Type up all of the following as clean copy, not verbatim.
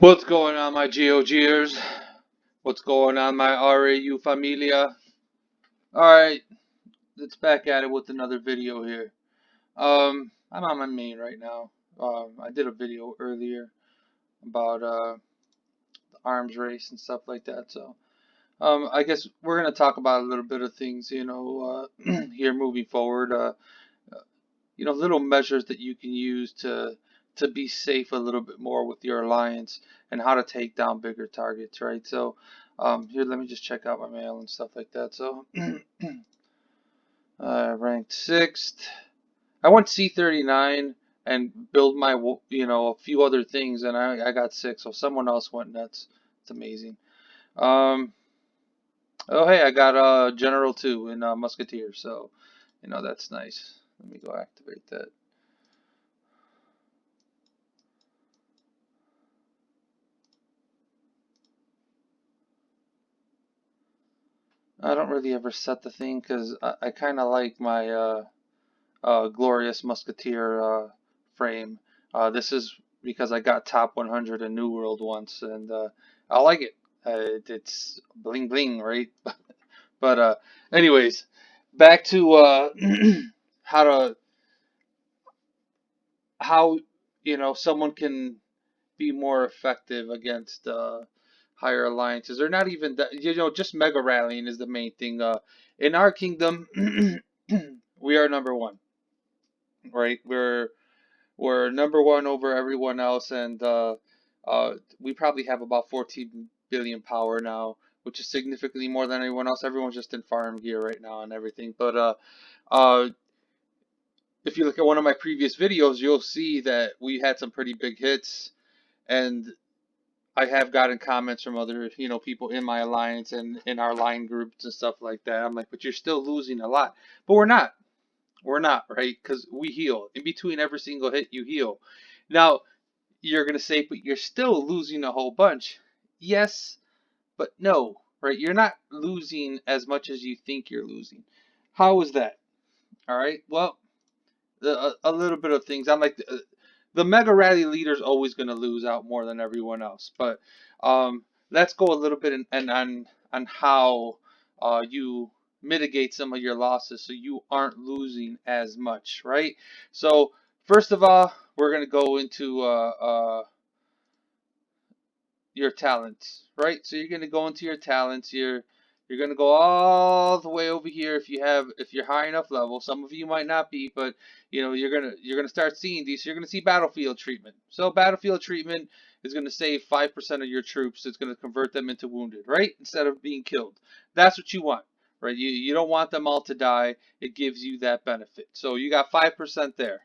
What's going on, my GOGers? What's going on, my RAU familia? Alright, let's back at it with another video here. I'm on my main right now. I did a video earlier about the arms race and stuff like that, so I guess we're gonna talk about a little bit of things, here moving forward. Little measures that you can use to be safe a little bit more with your alliance and how to take down bigger targets, right? So, here, let me just check out my mail and stuff like that. So, ranked sixth. I went C39 and build my, a few other things, and I got six. So someone else went nuts. It's amazing. Um, oh hey, I got General 2 in Musketeer, so that's nice. Let me go activate that. I don't really ever set the thing because I kind of like my glorious Musketeer frame. This is because I got top 100 in New World once, and I like it. It's bling bling, right? But anyways, back to how to how someone can be more effective against higher alliances, or not even that. Just mega rallying is the main thing. In our kingdom, we are number one, right? We're number one over everyone else, and we probably have about 14 billion power now, which is significantly more than anyone else. Everyone's just in farm gear right now and everything. But uh, if you look at one of my previous videos, you'll see that we had some pretty big hits, and I have gotten comments from other, people in my alliance and in our line groups and stuff like that. I'm like, but you're still losing a lot. But we're not. We're not, right? Because we heal. In between every single hit, you heal. Now, you're going to say, but you're still losing a whole bunch. Yes, but no, right? You're not losing as much as you think you're losing. How is that? All right. Well, a little bit of things. I'm like, the mega rally leader's always going to lose out more than everyone else. But let's go a little bit on how you mitigate some of your losses so you aren't losing as much, right? So first of all, we're going to go into your talents, right? So you're gonna go into your talents. You're gonna go all the way over here if you're high enough level. Some of you might not be, but you're gonna start seeing these. So you're gonna see battlefield treatment. So battlefield treatment is gonna save 5% of your troops. It's gonna convert them into wounded, right? Instead of being killed. That's what you want, right? You don't want them all to die. It gives you that benefit. So you got 5% there.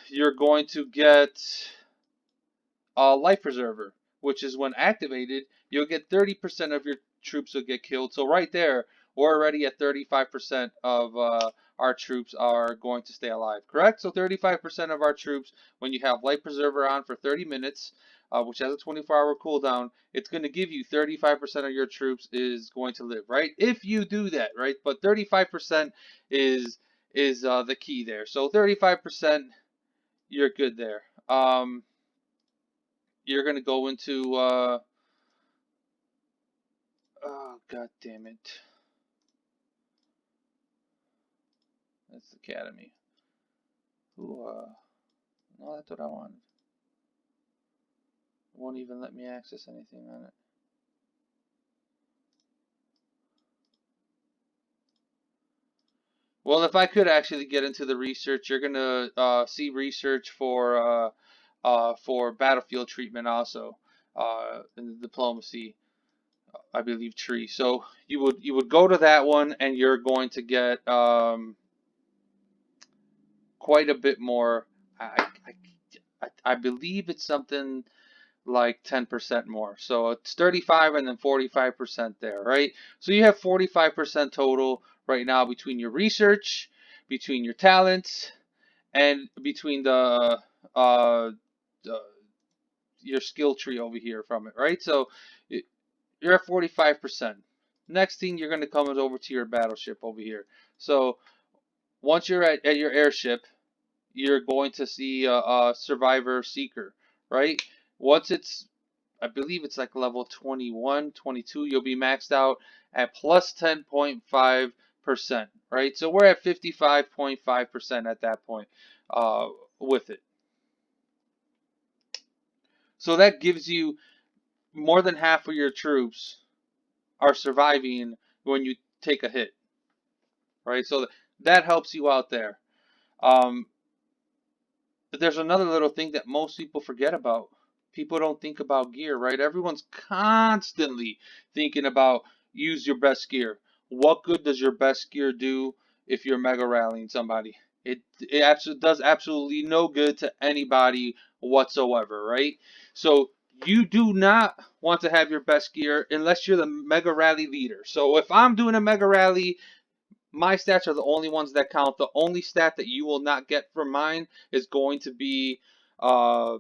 You're going to get life preserver, which is when activated, you'll get 30% of your troops will get killed. So right there, we're already at 35% of our troops are going to stay alive, correct? So 35% of our troops, when you have life preserver on for 30 minutes, which has a 24-hour cooldown, it's going to give you 35% of your troops is going to live, right? If you do that, right? But 35% is the key there. So 35%, you're good there. You're gonna go into oh god damn it. That's Academy. Who no, that's what I wanted. It won't even let me access anything on it. Well, if I could actually get into the research, you're gonna see research for battlefield treatment also in the diplomacy, I believe tree. So you would go to that one, and you're going to get quite a bit more. I believe it's something like 10% more. So it's 35 and then 45% there, right? So you have 45% total right now between your research, between your talents, and between uh, the your skill tree over here from it, right? So you're at 45%. Next thing you're going to come over to your battleship over here. So once you're at your airship, you're going to see a survivor seeker, right? Once it's, I believe it's like level 21, 22, you'll be maxed out at plus 10.5%, right? So we're at 55.5% at that point with it. So that gives you more than half of your troops are surviving when you take a hit, right? So that helps you out there. Um, but there's another little thing that most people forget about. People don't think about gear, right? Everyone's constantly thinking about use your best gear. What good does your best gear do if you're mega rallying somebody? It actually does absolutely no good to anybody whatsoever, right? So you do not want to have your best gear unless you're the mega rally leader. So if I'm doing a mega rally, my stats are the only ones that count. The only stat that you will not get from mine is going to be uh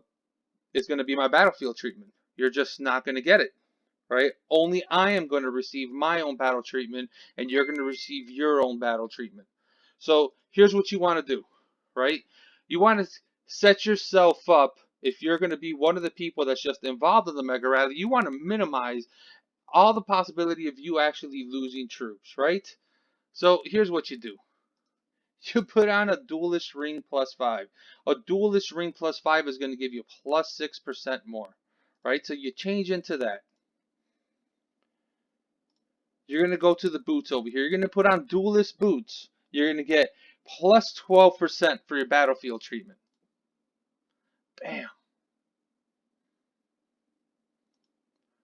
my battlefield treatment. You're just not going to get it, right? Only I am going to receive my own battle treatment, and you're going to receive your own battle treatment. So here's what you want to do, right? You want to set yourself up. If you're going to be one of the people that's just involved in the mega rally, you want to minimize all the possibility of you actually losing troops, right? So here's what you do. You put on a duelist ring plus 5. A duelist ring plus 5 is going to give you plus 6% more, right? So you change into that. You're going to go to the boots over here. You're going to put on duelist boots. You're going to get plus 12% for your battlefield treatment. Bam.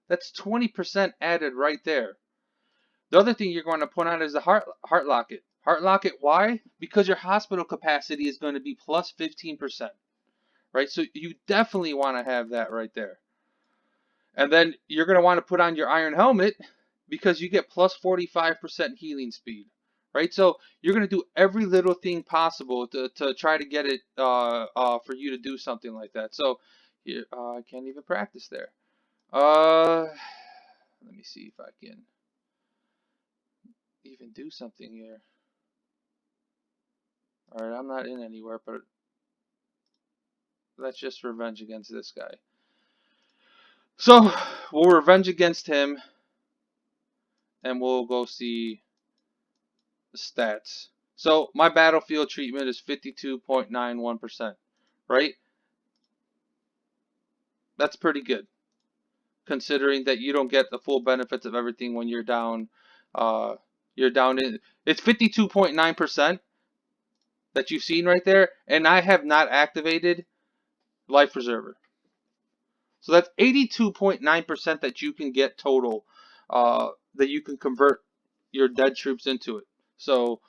That's 20% added right there. The other thing you're going to put on is the heart locket. Heart locket, why? Because your hospital capacity is going to be plus 15%, right? So you definitely want to have that right there. And then you're going to want to put on your iron helmet because you get plus 45% healing speed, right? So you're going to do every little thing possible to try to get it for you to do something like that. So I can't even practice there. Let me see if I can even do something here. All right, I'm not in anywhere, but let's just revenge against this guy. So we'll revenge against him, and we'll go see the stats. So my battlefield treatment is 52.91%, right? That's pretty good, considering that you don't get the full benefits of everything when you're down. You're down in it's 52.9% that you've seen right there, and I have not activated Life Preserver. So that's 82.9% that you can get total, that you can convert your dead troops into it. So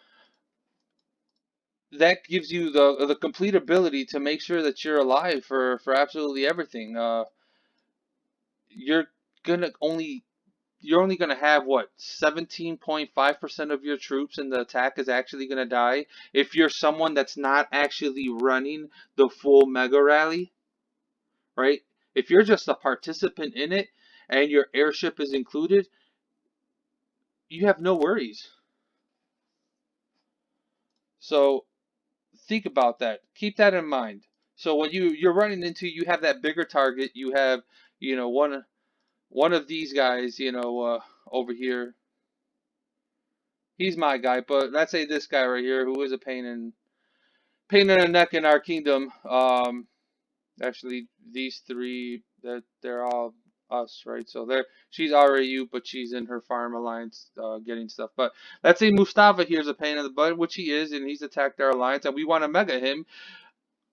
that gives you the complete ability to make sure that you're alive for absolutely everything. You're gonna only you're only gonna have what 17.5% of your troops in the attack is actually gonna die if you're someone that's not actually running the full mega rally, right? If you're just a participant in it and your airship is included, you have no worries. So think about that. Keep that in mind. So when you're running into, you have that bigger target. You have, one of these guys, over here. He's my guy, but let's say this guy right here, who is a pain in the neck in our kingdom. Actually, these three, they're all us, right? So she's RAU, but she's in her farm alliance, getting stuff. But let's say Mustafa here is a pain in the butt, which he is, and he's attacked our alliance, and we want to mega him.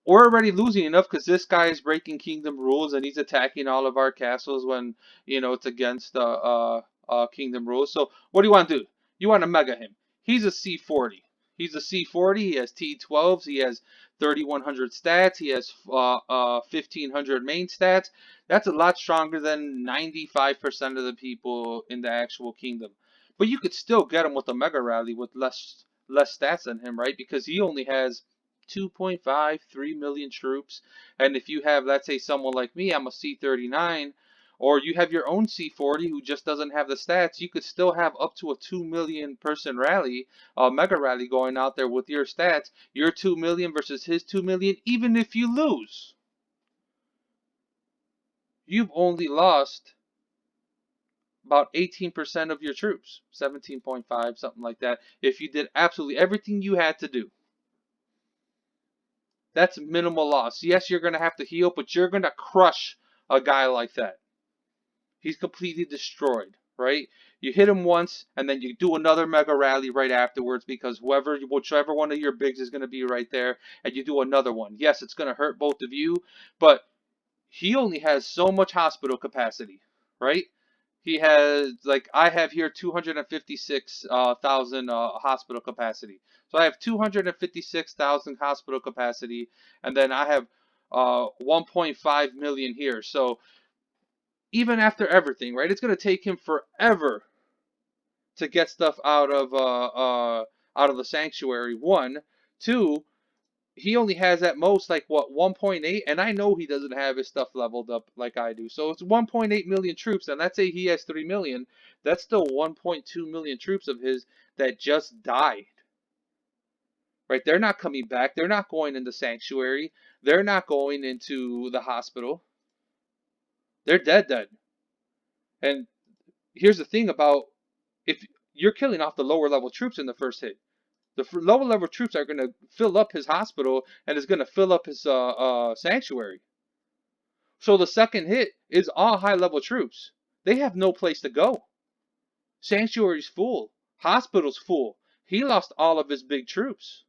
We're already losing enough because this guy is breaking kingdom rules and he's attacking all of our castles when it's against kingdom rules. So what do you want to do? You want to mega him. He's a C40. He's a C40. He has T12s. He has 3100 stats. He has 1500 main stats. That's a lot stronger than 95% of the people in the actual kingdom. But you could still get him with a mega rally with less stats than him, right? Because he only has 2.5, 3 million troops. And if you have, let's say, someone like me, I'm a C39, or you have your own C40 who just doesn't have the stats, you could still have up to a 2 million person rally, a mega rally going out there with your stats, your 2 million versus his 2 million, even if you lose. you've only lost about 18% of your troops, 17.5, something like that. If you did absolutely everything you had to do, that's minimal loss. Yes, you're going to have to heal, but you're going to crush a guy like that. He's completely destroyed, right? You hit him once, and then you do another mega rally right afterwards because whichever one of your bigs is going to be right there, and you do another one. Yes, it's going to hurt both of you, but he only has so much hospital capacity, right? He has, like, I have here 256,000 hospital capacity. So I have 256,000 hospital capacity, and then I have 1.5 million here. So even after everything, right? It's gonna take him forever to get stuff out of the sanctuary. One, two. He only has at most like what 1.8, and I know he doesn't have his stuff leveled up like I do. So it's 1.8 million troops, and let's say he has 3 million. That's still 1.2 million troops of his that just died. Right? They're not coming back. They're not going into sanctuary. They're not going into the hospital. They're dead dead. And here's the thing about if you're killing off the lower level troops in the first hit. The lower level troops are going to fill up his hospital and is going to fill up his sanctuary. So the second hit is all high level troops. They have no place to go. Sanctuary's full. Hospital's full. He lost all of his big troops.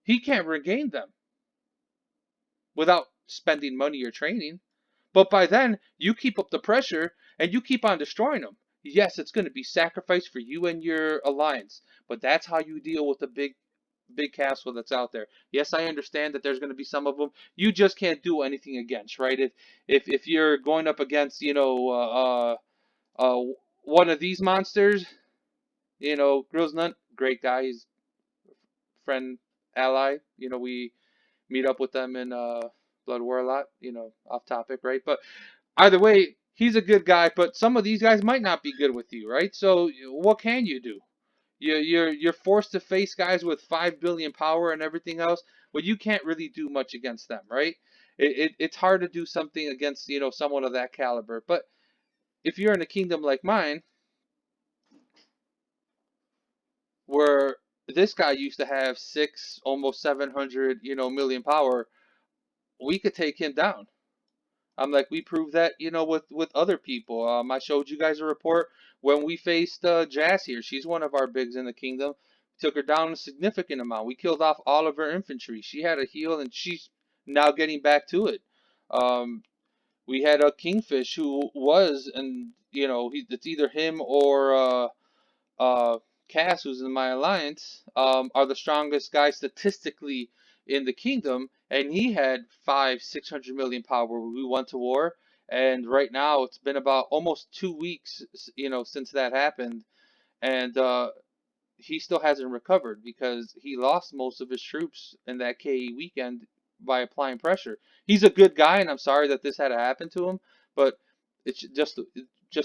He can't regain them without spending money or training. But by then, you keep up the pressure and you keep on destroying them. Yes, it's going to be sacrifice for you and your alliance, but that's how you deal with the big castle that's out there. Yes, I understand that there's going to be some of them you just can't do anything against, right? If you're going up against, one of these monsters, Grills Nut, great guy, he's friend, ally. We meet up with them in Blood War a lot. Off topic, right? But either way, he's a good guy. But some of these guys might not be good with you, right? So what can you do? You're forced to face guys with 5 billion power and everything else. Well, you can't really do much against them, right? It's hard to do something against someone of that caliber. But if you're in a kingdom like mine, where this guy used to have six, almost 700, million power, we could take him down. I'm like, we proved that, with other people. I showed you guys a report when we faced Jazz here. She's one of our bigs in the kingdom. Took her down a significant amount. We killed off all of her infantry. She had a heal, and she's now getting back to it. Um, we had a Kingfish who was, and it's either him or Cass, who's in my alliance, are the strongest guy statistically in the kingdom, and he had 600 million power when we went to war. And right now, it's been about almost 2 weeks, since that happened, and he still hasn't recovered because he lost most of his troops in that KE weekend by applying pressure. He's a good guy, and I'm sorry that this had to happen to him, but it's just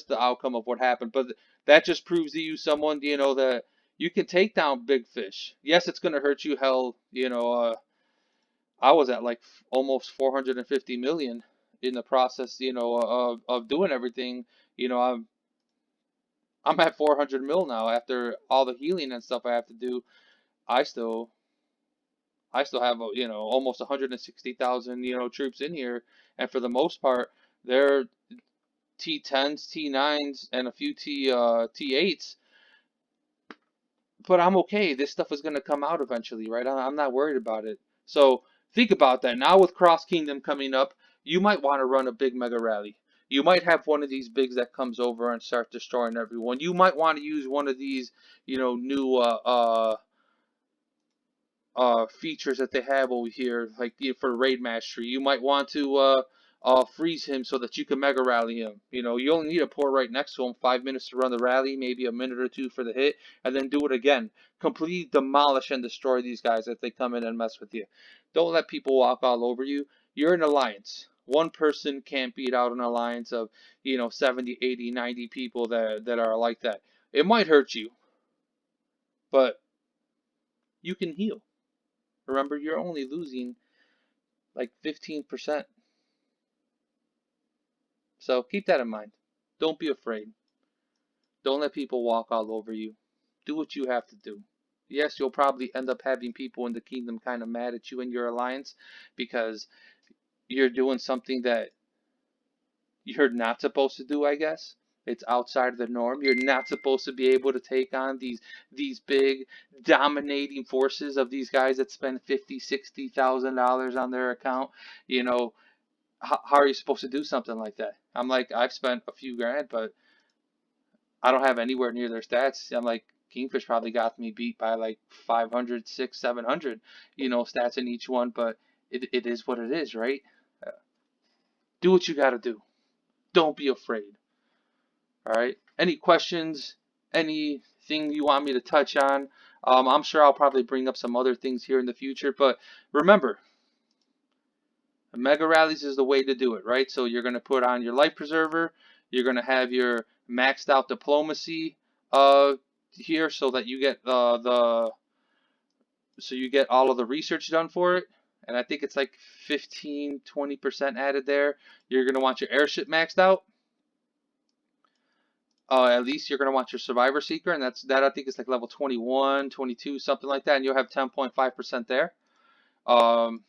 the outcome of what happened. But that just proves to you, someone, that you can take down big fish. Yes, it's going to hurt you. Hell, I was at like almost 450 million in the process, of doing everything. I'm at 400 mil now after all the healing and stuff I have to do. I still I still have almost 160,000 troops in here, and for the most part they're T10s, T9s, and a few T8s. But I'm okay. This stuff is gonna come out eventually, right? I'm not worried about it. So think about that. Now with Cross Kingdom coming up, you might want to run a big mega rally. You might have one of these bigs that comes over and start destroying everyone. You might want to use one of these, new features that they have over here, like for raid mastery. You might want to freeze him so that you can mega rally him. You only need a port right next to him, 5 minutes to run the rally, maybe a minute or two for the hit, and then do it again. Completely demolish and destroy these guys if they come in and mess with you. Don't let people walk all over you. You're an alliance. One person can't beat out an alliance of 70, 80, 90 people that are like that. It might hurt you, but you can heal. Remember, you're only losing like 15%. So keep that in mind. Don't be afraid. Don't let people walk all over you. Do what you have to do. Yes, you'll probably end up having people in the kingdom kind of mad at you and your alliance because you're doing something that you're not supposed to do, I guess. It's outside of the norm. You're not supposed to be able to take on these big dominating forces of these guys that spend 50, $60,000 on their account. You know, how are you supposed to do something like that? I'm like, I've spent a few grand, but I don't have anywhere near their stats. I'm like, Kingfish probably got me beat by like 500, 600, 700, stats in each one, but it is what it is, right? Uh, Do what you got to do. Don't be afraid. All right. Any questions? Anything you want me to touch on? I'm sure I'll probably bring up some other things here in the future, but remember, mega rallies is the way to do it, right? So you're going to put on your life preserver. You're going to have your maxed out diplomacy uh, here, so that you get you get all of the research done for it. And I think it's like 15-20% added there. You're going to want your airship maxed out. At least you're going to want your survivor seeker, and that I think is like level 21, 22, something like that, and you'll have 10.5% there. Um,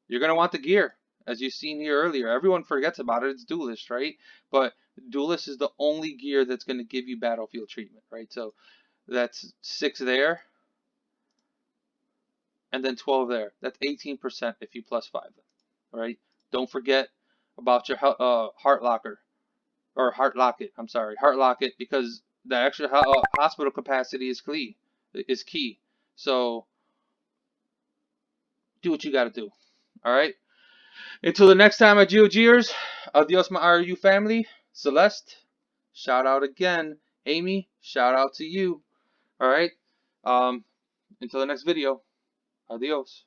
you're going to want the gear, as you've seen here earlier. Everyone forgets about it. It's duelist, right? But duelist is the only gear that's going to give you battlefield treatment, right? So that's 6 there, and then 12 there. That's 18% if you plus 5 them, right? Don't forget about your heart locker. Or heart locket. I'm sorry, heart locket, because the extra hospital capacity is key. So do what you got to do. All right. Until the next time, my GeoGears. Adios, my RU family. Celeste, shout out again. Amy, shout out to you. All right. Until the next video. Adios.